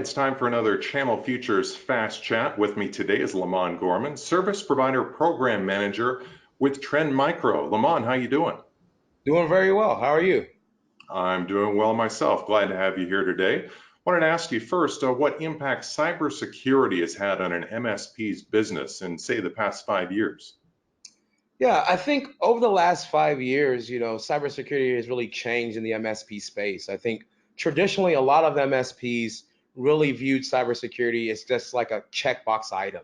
it's time for another Channel Futures Fast Chat. With me today is Lamont Gorman, Service Provider Program Manager with Trend Micro. Lamont, how you doing? Doing very well. How are you? I'm doing well myself. Glad to have you here today. Wanted to ask you first, what impact cybersecurity has had on an MSP's business in, say, the past 5 years? Yeah, I think over the last 5 years, cybersecurity has really changed in the MSP space. I think traditionally a lot of MSPs really viewed cybersecurity as just like a checkbox item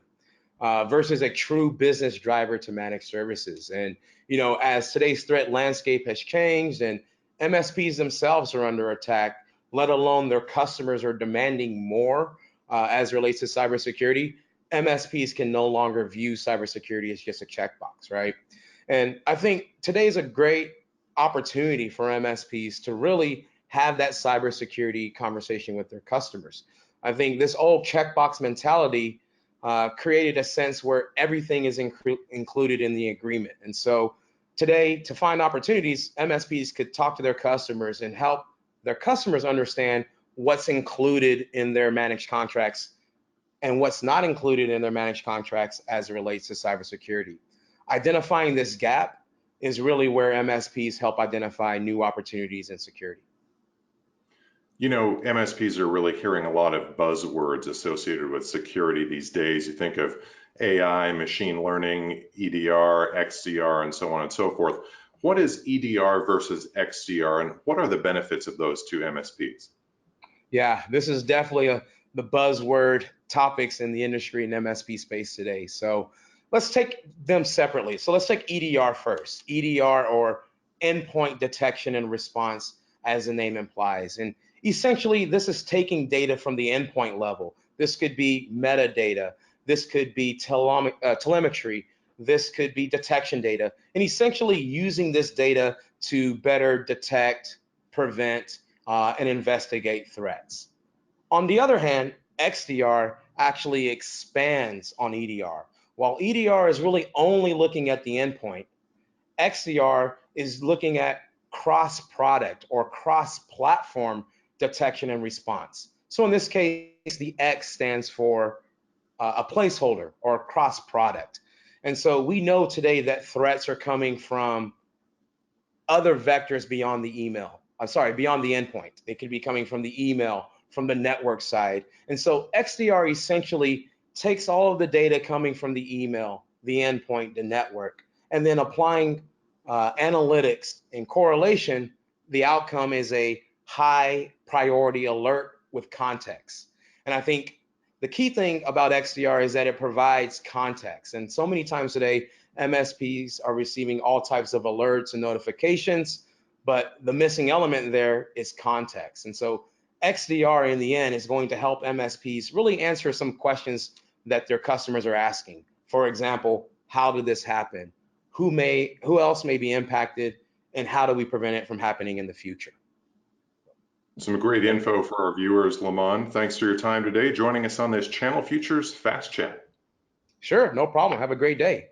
versus a true business driver to manage services. And, as today's threat landscape has changed and MSPs themselves are under attack, let alone their customers are demanding more as it relates to cybersecurity, MSPs can no longer view cybersecurity as just a checkbox, right? And I think today is a great opportunity for MSPs to really have that cybersecurity conversation with their customers. I think this old checkbox mentality created a sense where everything is included in the agreement. And so today, to find opportunities, MSPs could talk to their customers and help their customers understand what's included in their managed contracts and what's not included in their managed contracts as it relates to cybersecurity. Identifying this gap is really where MSPs help identify new opportunities in security. You know, MSPs are really hearing a lot of buzzwords associated with security these days. You think of AI, machine learning, EDR, XDR, and so on and so forth. What is EDR versus XDR, and what are the benefits of those two MSPs? Yeah, this is definitely the buzzword topics in the industry and MSP space today. So let's take them separately. So let's take EDR first. EDR, or endpoint detection and response, as the name implies. And essentially, this is taking data from the endpoint level. This could be metadata. This could be telemetry. This could be detection data. And essentially using this data to better detect, prevent, and investigate threats. On the other hand, XDR actually expands on EDR. While EDR is really only looking at the endpoint, XDR is looking at cross-product or cross-platform detection and response. So in this case, the X stands for a placeholder or cross-product. And so we know today that threats are coming from other vectors beyond the email. I'm sorry, beyond the endpoint. They could be coming from the email, from the network side. And so XDR essentially takes all of the data coming from the email, the endpoint, the network, and then applying analytics and correlation. The outcome is a high priority alert with context. And I think the key thing about XDR is that it provides context. And so many times today, MSPs are receiving all types of alerts and notifications, but the missing element there is context. And so XDR in the end is going to help MSPs really answer some questions that their customers are asking. For example, how did this happen? Who else may be impacted, and how do we prevent it from happening in the future? Some great info for our viewers, Lamont. Thanks for your time today, joining us on this Channel Futures Fast Chat. Sure, no problem. Have a great day.